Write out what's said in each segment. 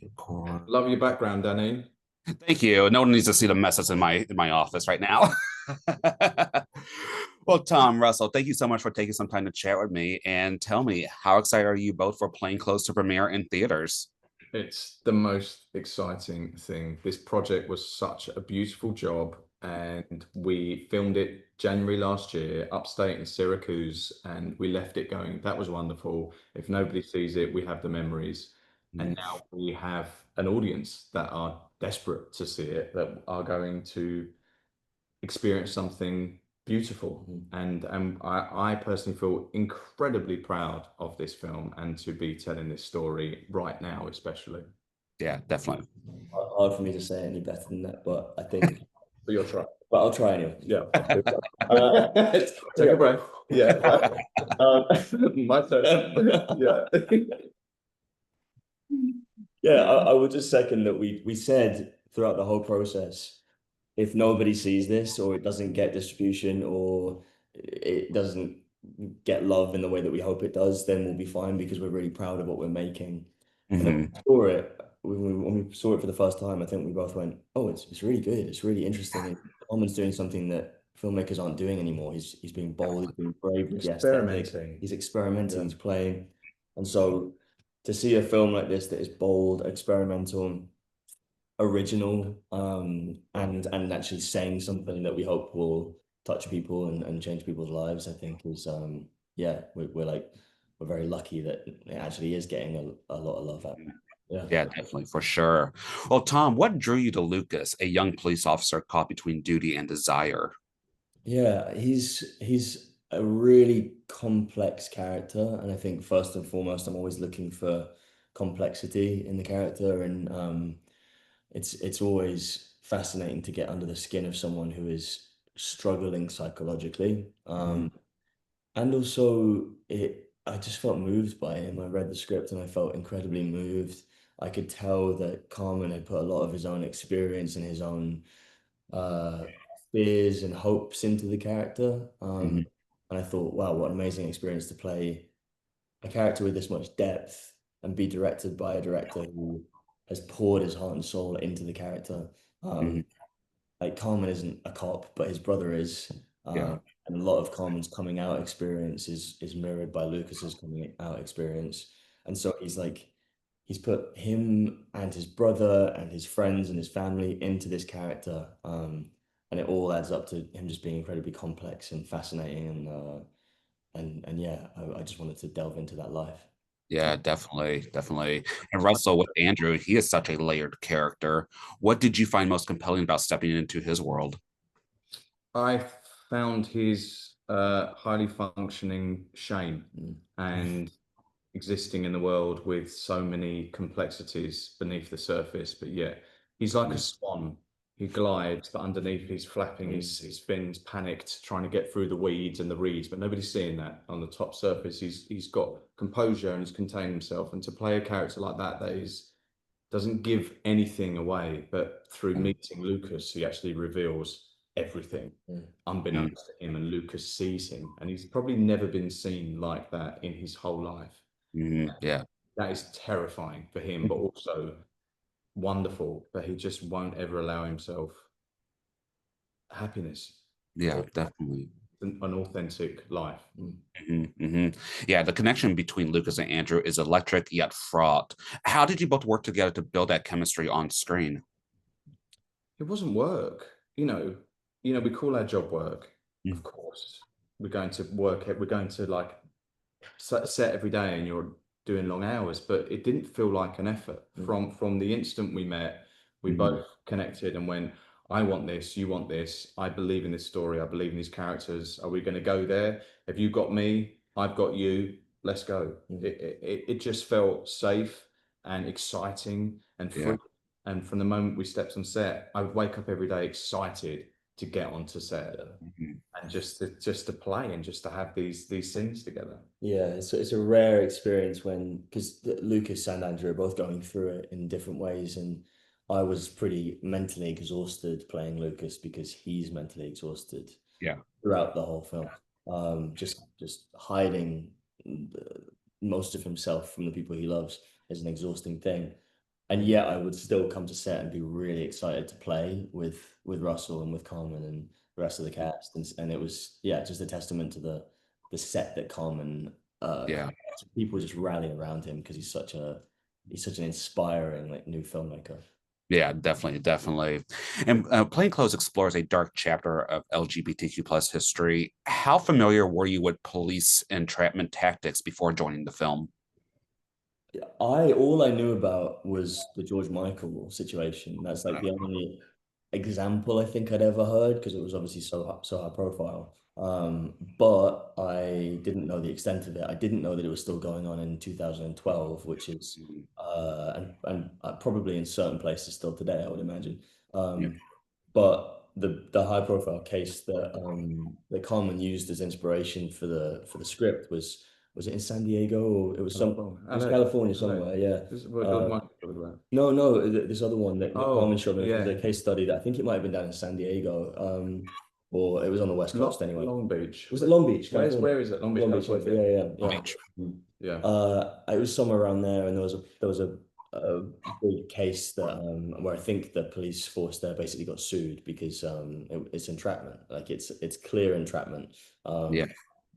Record. Love your background, Denny. Thank you. No one needs to see the mess that's in my office right now. Well, Tom, Russell, thank you so much for taking some time to chat with me and tell me how excited are you both for Plainclothes to premiere in theaters? It's the most exciting thing. This project was such a beautiful job, and we filmed it January last year, upstate in Syracuse, and we left it going. That was wonderful. If nobody sees it, we have the memories. And now we have an audience that are desperate to see it, that are going to experience something beautiful. And I personally feel incredibly proud of this film and to be telling this story right now, especially. Yeah, definitely. Hard for me to say any better than that, but I think. But you'll try. But I'll try anyway. Yeah. Take a breath. Yeah. My turn. Yeah. Yeah, I would just second that we said throughout the whole process, if nobody sees this or it doesn't get distribution or it doesn't get love in the way that we hope it does, then we'll be fine because we're really proud of what we're making. And then when we saw it for the first time, I think we both went, "Oh, it's really good. It's really interesting." And Coleman's doing something that filmmakers aren't doing anymore. He's being bold. He's being brave. Experimenting. He's experimenting. He's playing, and so to see a film like this that is bold, experimental, original, and actually saying something that we hope will touch people and change people's lives, I think is we're very lucky that it actually is getting a lot of love out there. Yeah, definitely, for sure. Well, Tom, what drew you to Lucas, a young police officer caught between duty and desire? Yeah, he's a really complex character, and I think first and foremost, I'm always looking for complexity in the character, and it's always fascinating to get under the skin of someone who is struggling psychologically. And also I just felt moved by him. I read the script and I felt incredibly moved. I could tell that Carmen had put a lot of his own experience and his own fears and hopes into the character. And I thought, wow, what an amazing experience to play a character with this much depth and be directed by a director who has poured his heart and soul into the character. Like Carmen isn't a cop, but his brother is. And a lot of Carmen's coming out experience is mirrored by Lucas's coming out experience. And so he's put him and his brother and his friends and his family into this character. And it all adds up to him just being incredibly complex and fascinating. And yeah, I just wanted to delve into that life. Yeah, definitely, definitely. And Russell, with Andrew, he is such a layered character. What did you find most compelling about stepping into his world? I found his highly functioning shame and existing in the world with so many complexities beneath the surface, but yet he's like a swan. He glides, but underneath he's flapping his fins, panicked, trying to get through the weeds and the reeds, but nobody's seeing that. On the top surface, he's got composure and he's contained himself. And to play a character like that doesn't give anything away, but through meeting Lucas, he actually reveals everything unbeknownst to him, and Lucas sees him, and he's probably never been seen like that in his whole life. Yeah, that is terrifying for him, but also wonderful that he just won't ever allow himself happiness. Yeah, definitely. An authentic life. Yeah, the connection between Lucas and Andrew is electric yet fraught. How did you both work together to build that chemistry on screen? It wasn't work, we call our job work. Of course, we're going to work. We're going to like set every day, and you're doing long hours. But it didn't feel like an effort from the instant we met. We both connected and went, I want this, you want this. I believe in this story. I believe in these characters. Are we going to go there? Have you got me? I've got you. Let's go. It just felt safe and exciting and free. And from the moment we stepped on set, I would wake up every day excited to get onto set and just to play and just to have these scenes together. Yeah, it's a rare experience because Lucas and Andrew are both going through it in different ways, and I was pretty mentally exhausted playing Lucas because he's mentally exhausted. Throughout the whole film, just hiding most of himself from the people he loves is an exhausting thing. and yet I would still come to set and be really excited to play with Russell and with Carmen and the rest of the cast, and it was just a testament to the set that Carmen people just rally around him because he's such an inspiring like new filmmaker. Yeah, definitely. And Plainclothes explores a dark chapter of LGBTQ plus history. How familiar were you with police entrapment tactics before joining the film? All I knew about was the George Michael situation. That's like the only example I think I'd ever heard because it was obviously so high profile. But I didn't know the extent of it. I didn't know that it was still going on in 2012, which is and probably in certain places still today, I would imagine. But the high profile case that Carmen used as inspiration for the script was it in San Diego or it was California somewhere, yeah. No, this other one that Carmen showed me was a case study that I think it might have been down in San Diego, or it was on the West Coast anyway. Long Beach. Was it Long Beach? Where is it? Long Beach. Yeah. It was somewhere around there, and there was a big case that where I think the police force there basically got sued because it's entrapment, like it's clear entrapment.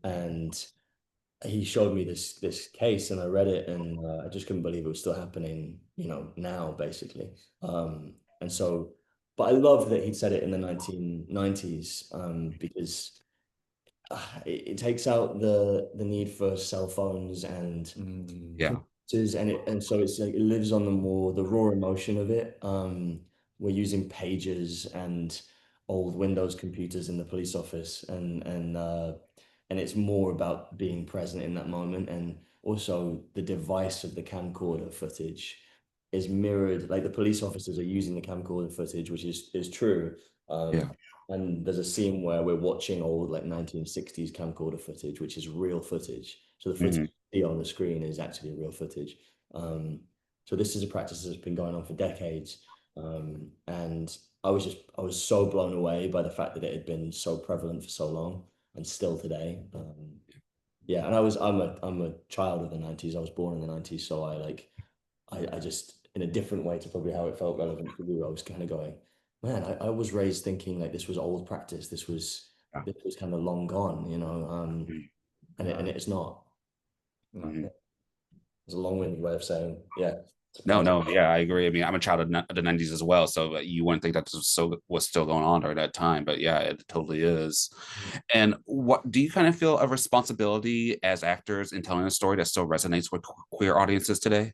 And he showed me this case and I read it and I just couldn't believe it was still happening, now basically. And so, but I love that he'd said it in the 1990s because it takes out the need for cell phones and computers, and so it's like it lives on the raw emotion of it. We're using pagers and old Windows computers in the police office, and it's more about being present in that moment, and also the device of the camcorder footage is mirrored. Like the police officers are using the camcorder footage, which is true. And there's a scene where we're watching old like 1960s camcorder footage, which is real footage. So the footage you see on the screen is actually real footage. So this is a practice that's been going on for decades. And I was so blown away by the fact that it had been so prevalent for so long and still today. And I'm a child of the 90s. I was born in the 90s, so I just, in a different way to probably how it felt relevant for you, I was kind of going, man, I was raised thinking like this was old practice. This was kind of long gone, and it's not. It's a long-winded way of saying, No, I agree. I mean, I'm a child of the 90s as well, so you wouldn't think that was still going on during that time, but yeah, it totally is. And what do you kind of feel a responsibility as actors in telling a story that still resonates with queer audiences today?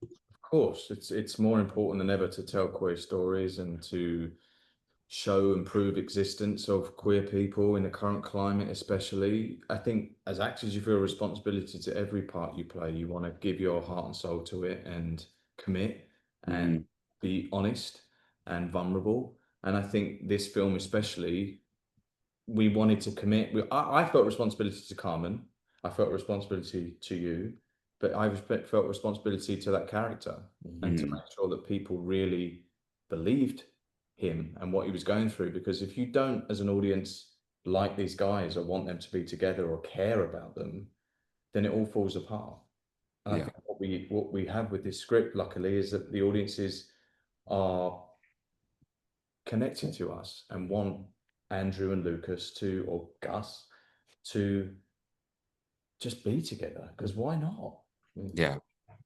Of course, it's more important than ever to tell queer stories and to show and prove existence of queer people in the current climate, especially. I think as actors, you feel a responsibility to every part you play. You want to give your heart and soul to it and commit and be honest and vulnerable. And I think this film especially, we wanted to commit. I felt responsibility to Carmen. I felt responsibility to you, but I felt responsibility to that character and to make sure that people really believed him and what he was going through. Because if you don't, as an audience, like these guys or want them to be together or care about them, then it all falls apart. And I think what we have with this script, luckily, is that the audiences are connecting to us and want Andrew and Lucas or Gus to just be together. Because why not?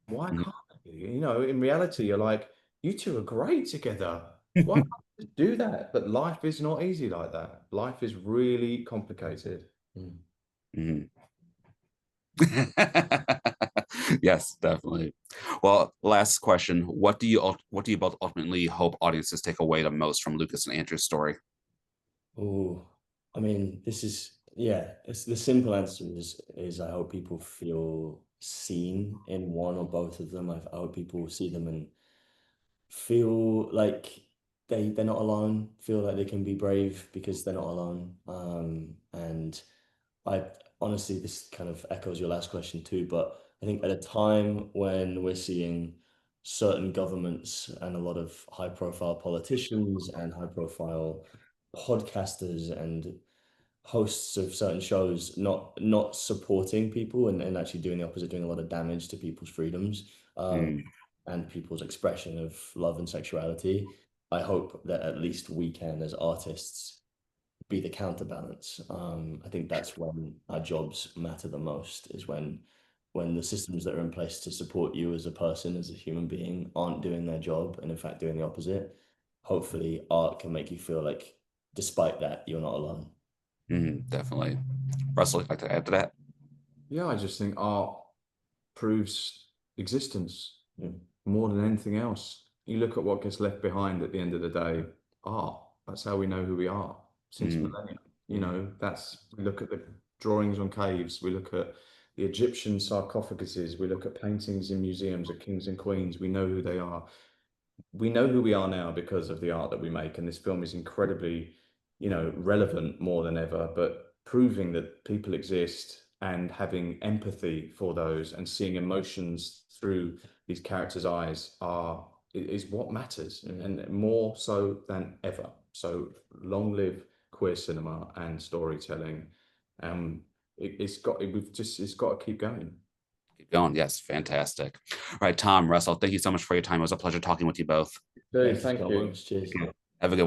Why can't you? In reality, you're like, you two are great together. Why can't you do that? But life is not easy like that. Life is really complicated. Yes, definitely. Well, last question. What do you both ultimately hope audiences take away the most from Lucas and Andrew's story? Oh, I mean, it's the simple answer is I hope people feel seen in one or both of them. I hope people see them and feel like they're not alone, feel like they can be brave because they're not alone. And I honestly, this kind of echoes your last question too, but I think at a time when we're seeing certain governments and a lot of high profile politicians and high profile podcasters and hosts of certain shows not supporting people and actually doing the opposite, doing a lot of damage to people's freedoms. and people's expression of love and sexuality, I hope that at least we can, as artists, be the counterbalance. I think that's when our jobs matter the most, is when the systems that are in place to support you as a person, as a human being, aren't doing their job and in fact doing the opposite. Hopefully art can make you feel like, despite that, you're not alone. Definitely. Russell, would like to add to that? Yeah, I just think art proves existence more than anything else. You look at what gets left behind at the end of the day, art. That's how we know who we are since millennia. You know, we look at the drawings on caves, we look at the Egyptian sarcophaguses, we look at paintings in museums of kings and queens, we know who they are. We know who we are now because of the art that we make, and this film is incredibly, relevant more than ever, but proving that people exist and having empathy for those and seeing emotions through these characters' eyes is what matters, and more so than ever. So long live queer cinema and storytelling. It's got to keep going. Keep going. Yes, fantastic. All right, Tom, Russell, thank you so much for your time. It was a pleasure talking with you both. Thank so you. much. Cheers. Have a good one.